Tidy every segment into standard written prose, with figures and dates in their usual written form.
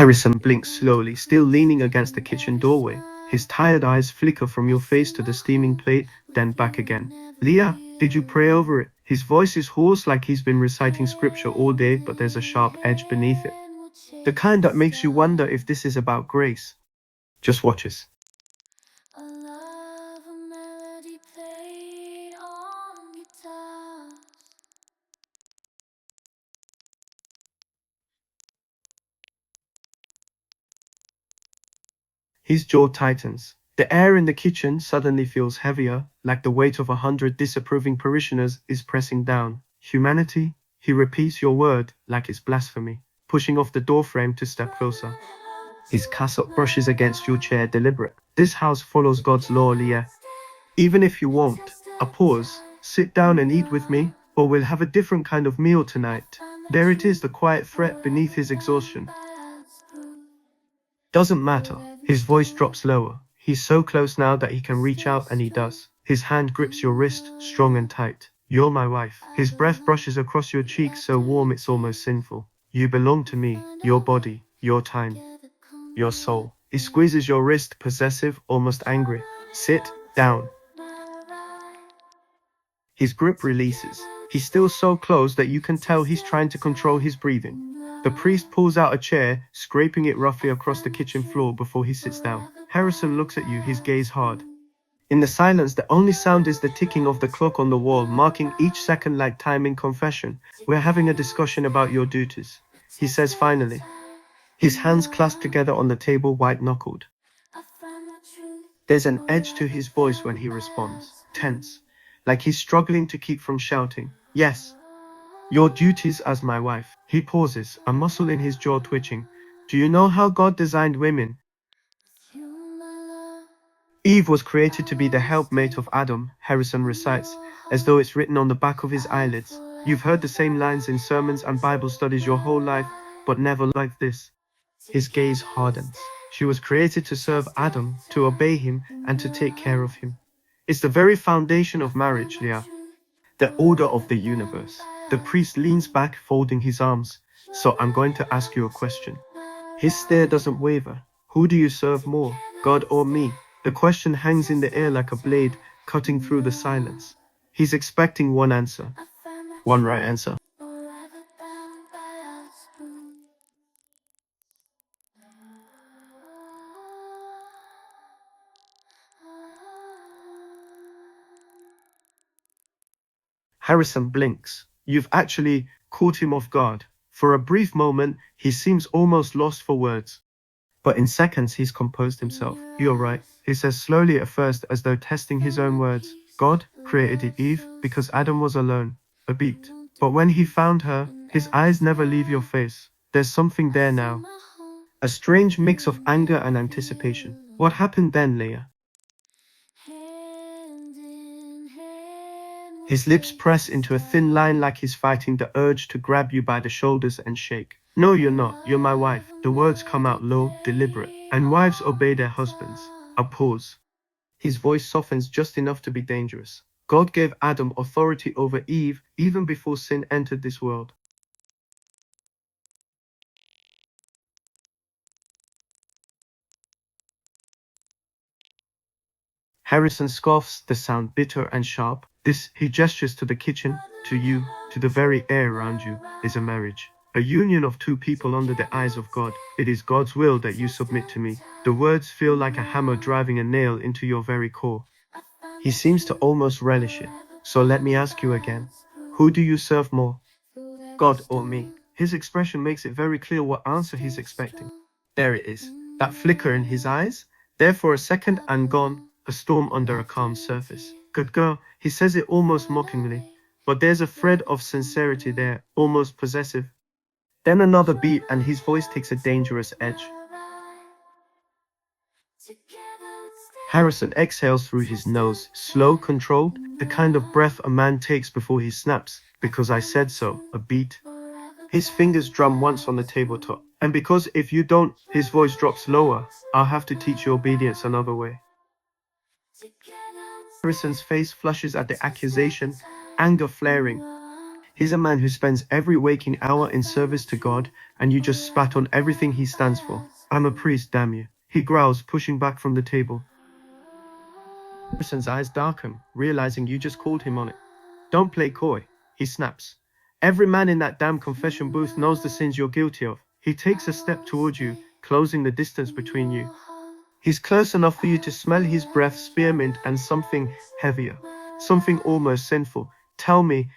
Harrison blinks slowly, still leaning against the kitchen doorway. His tired eyes flicker from your face to the steaming plate, then back again. Leah, did you pray over it? His voice is hoarse like he's been reciting scripture all day, but there's a sharp edge beneath it. The kind that makes you wonder if this is about grace. Just watch us. His jaw tightens. The air in the kitchen suddenly feels heavier, like the weight of 100 disapproving parishioners is pressing down. Humanity? He repeats your word like it's blasphemy, pushing off the doorframe to step closer. His cassock brushes against your chair, deliberate. This house follows God's law, Leah. Even if you won't. A pause. Sit down and eat with me, or we'll have a different kind of meal tonight. There it is, the quiet threat beneath his exhaustion. Doesn't matter. His voice drops lower. He's so close now that he can reach out, and he does. His hand grips your wrist, strong and tight. You're my wife. His breath brushes across your cheek, so warm it's almost sinful. You belong to me, your body, your time, your soul. He squeezes your wrist, possessive, almost angry. Sit down. His grip releases. He's still so close that you can tell he's trying to control his breathing. The priest pulls out a chair, scraping it roughly across the kitchen floor before he sits down. Harrison looks at you, his gaze hard. In the silence, the only sound is the ticking of the clock on the wall, marking each second like time in confession. We're having a discussion about your duties, he says finally. His hands clasped together on the table, white-knuckled. There's an edge to his voice when he responds, tense, like he's struggling to keep from shouting. Yes. Your duties as my wife. He pauses, a muscle in his jaw twitching. Do you know how God designed women? Eve was created to be the helpmate of Adam, Harrison recites, as though it's written on the back of his eyelids. You've heard the same lines in sermons and Bible studies your whole life, but never like this. His gaze hardens. She was created to serve Adam, to obey him, and to take care of him. It's the very foundation of marriage, Leah. The order of the universe. The priest leans back, folding his arms. So I'm going to ask you a question. His stare doesn't waver. Who do you serve more, God or me? The question hangs in the air like a blade, cutting through the silence. He's expecting one answer. One right answer. Harrison blinks. You've actually caught him off guard. For a brief moment, he seems almost lost for words. But in seconds, he's composed himself. You're right, he says slowly at first, as though testing his own words. God created Eve because Adam was alone, a beat. But when he found her, his eyes never leave your face. There's something there now. A strange mix of anger and anticipation. What happened then, Leah? His lips press into a thin line like he's fighting the urge to grab you by the shoulders and shake. No, you're not. You're my wife. The words come out low, deliberate. And wives obey their husbands. A pause. His voice softens just enough to be dangerous. God gave Adam authority over Eve even before sin entered this world. Harrison scoffs, the sound bitter and sharp. This, he gestures to the kitchen, to you, to the very air around you, is a marriage. A union of two people under the eyes of God. It is God's will that you submit to me. The words feel like a hammer driving a nail into your very core. He seems to almost relish it. So let me ask you again. Who do you serve more? God or me? His expression makes it very clear what answer he's expecting. There it is. That flicker in his eyes. There for a second and gone. A storm under a calm surface. Good girl, he says it almost mockingly. But there's a thread of sincerity there, almost possessive. Then another beat and his voice takes a dangerous edge. Harrison exhales through his nose, slow, controlled, the kind of breath a man takes before he snaps. Because I said so, a beat. His fingers drum once on the tabletop. And because if you don't, his voice drops lower. I'll have to teach you obedience another way. Harrison's face flushes at the accusation, anger flaring. He's a man who spends every waking hour in service to God, and you just spat on everything he stands for. I'm a priest, damn you. He growls, pushing back from the table. Harrison's eyes darken, realizing you just called him on it. Don't play coy, he snaps. Every man in that damn confession booth knows the sins you're guilty of. He takes a step towards you, closing the distance between you. He's close enough for you to smell his breath, spearmint, and something heavier. Something almost sinful. Tell me,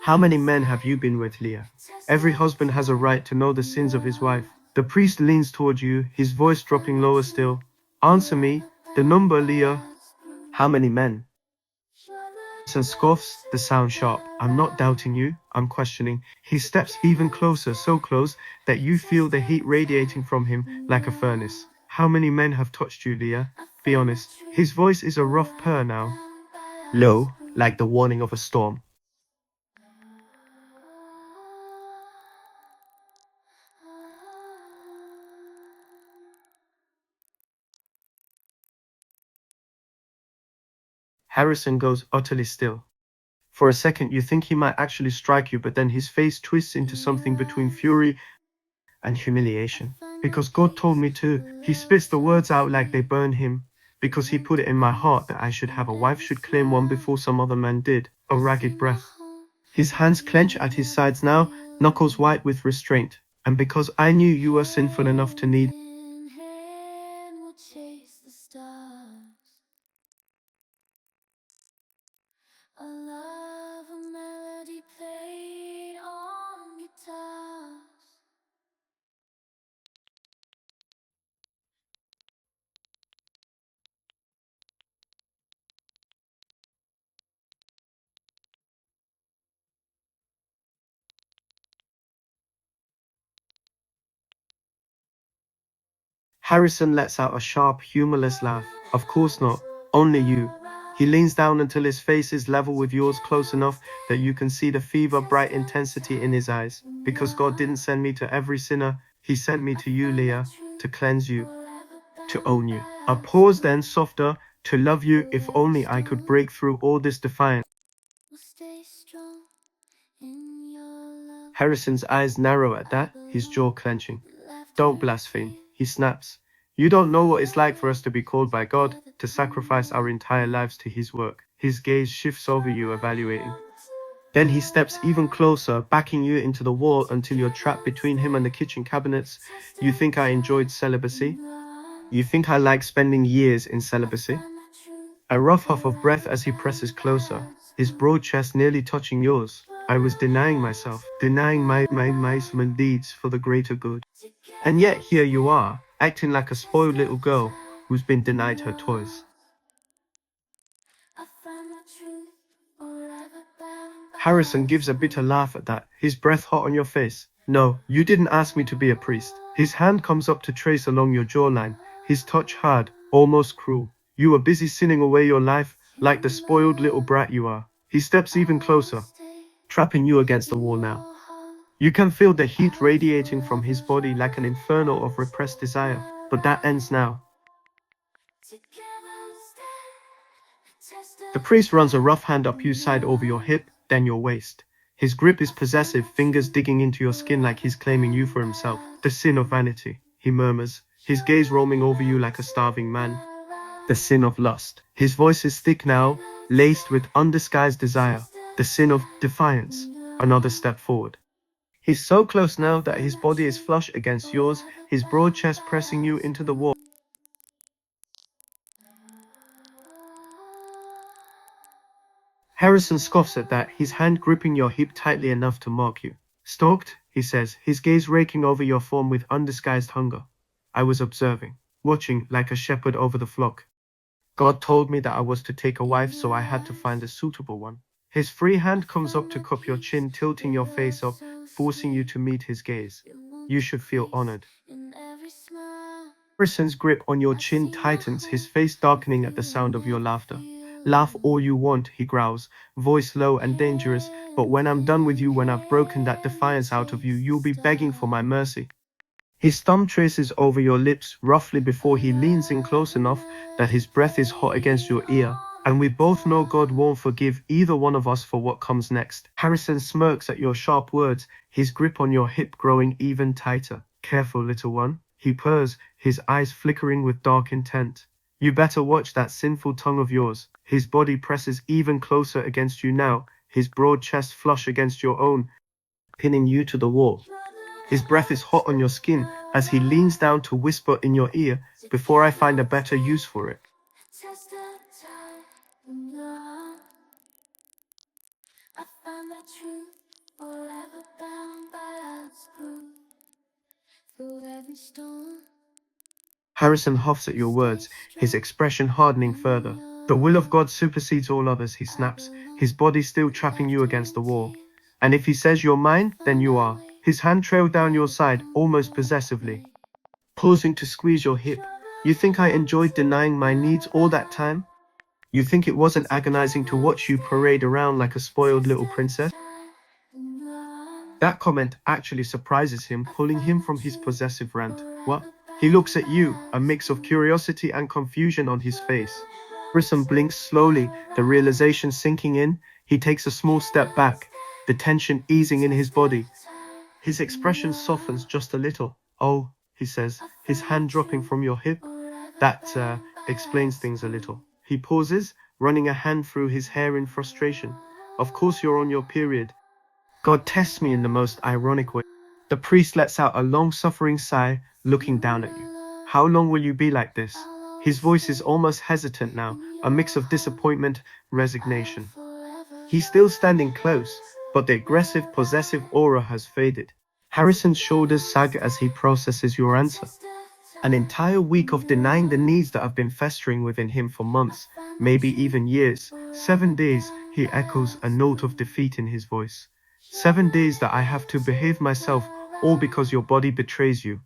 how many men have you been with, Leah? Every husband has a right to know the sins of his wife. The priest leans toward you, his voice dropping lower still. Answer me, the number, Leah. How many men? Harrison scoffs, the sound sharp. I'm not doubting you, I'm questioning. He steps even closer, so close that you feel the heat radiating from him like a furnace. How many men have touched you, Leah? Be honest. His voice is a rough purr now. Low, like the warning of a storm. Harrison goes utterly still. For a second you think he might actually strike you, but then his face twists into something between fury and humiliation. Because God told me to. He spits the words out like they burn him. Because he put it in my heart that I should have a wife, should claim one before some other man did. A ragged breath. His hands clench at his sides now, knuckles white with restraint. And because I knew you were sinful enough to need a love, a melody played on guitars. Harrison lets out a sharp, humorless laugh. Of course not. Only you. He leans down until his face is level with yours, close enough that you can see the fever-bright intensity in his eyes. Because God didn't send me to every sinner, he sent me to you, Leah, to cleanse you, to own you. A pause, then softer, to love you. If only I could break through all this defiance. Harrison's eyes narrow at that, his jaw clenching. Don't blaspheme, he snaps. You don't know what it's like for us to be called by God, to sacrifice our entire lives to his work. His gaze shifts over you, evaluating. Then he steps even closer, backing you into the wall until you're trapped between him and the kitchen cabinets. You think I enjoyed celibacy? You think I like spending years in celibacy? A rough huff of breath as he presses closer, his broad chest nearly touching yours. I was denying myself, denying my deeds for the greater good. And yet here you are, acting like a spoiled little girl who's been denied her toys. Harrison gives a bitter laugh at that, his breath hot on your face. No, you didn't ask me to be a priest. His hand comes up to trace along your jawline, his touch hard, almost cruel. You were busy sinning away your life, like the spoiled little brat you are. He steps even closer, trapping you against the wall now. You can feel the heat radiating from his body like an inferno of repressed desire, but that ends now. The priest runs a rough hand up your side over your hip, then your waist. His grip is possessive, fingers digging into your skin like he's claiming you for himself. The sin of vanity, he murmurs, his gaze roaming over you like a starving man. The sin of lust. His voice is thick now, laced with undisguised desire. The sin of defiance. Another step forward. He's so close now that his body is flush against yours, his broad chest pressing you into the wall. Harrison scoffs at that, his hand gripping your hip tightly enough to mock you. Stalked, he says, his gaze raking over your form with undisguised hunger. I was observing, watching like a shepherd over the flock. God told me that I was to take a wife, so I had to find a suitable one. His free hand comes up to cup your chin, tilting your face up, forcing you to meet his gaze. You should feel honored. Harrison's grip on your chin tightens, his face darkening at the sound of your laughter. Laugh all you want, he growls, voice low and dangerous, but when I'm done with you, when I've broken that defiance out of you, you'll be begging for my mercy. His thumb traces over your lips roughly before he leans in close enough that his breath is hot against your ear. And we both know God won't forgive either one of us for what comes next. Harrison smirks at your sharp words, his grip on your hip growing even tighter. Careful, little one, he purrs, his eyes flickering with dark intent. You better watch that sinful tongue of yours. His body presses even closer against you now, his broad chest flush against your own, pinning you to the wall. His breath is hot on your skin as he leans down to whisper in your ear, before I find a better use for it. Harrison huffs at your words, his expression hardening further. The will of God supersedes all others, he snaps, his body still trapping you against the wall. And if he says you're mine, then you are. His hand trailed down your side, almost possessively, pausing to squeeze your hip. You think I enjoyed denying my needs all that time? You think it wasn't agonizing to watch you parade around like a spoiled little princess? That comment actually surprises him, pulling him from his possessive rant. What? He looks at you, a mix of curiosity and confusion on his face. Harrison blinks slowly, the realization sinking in. He takes a small step back, the tension easing in his body. His expression softens just a little. Oh, he says, his hand dropping from your hip. That explains things a little. He pauses, running a hand through his hair in frustration. Of course you're on your period. God tests me in the most ironic way. The priest lets out a long-suffering sigh, looking down at you. How long will you be like this? His voice is almost hesitant now, a mix of disappointment, resignation. He's still standing close, but the aggressive, possessive aura has faded. Harrison's shoulders sag as he processes your answer. An entire week of denying the needs that have been festering within him for months, maybe even years. 7 days, he echoes, a note of defeat in his voice. 7 days that I have to behave myself, all because your body betrays you.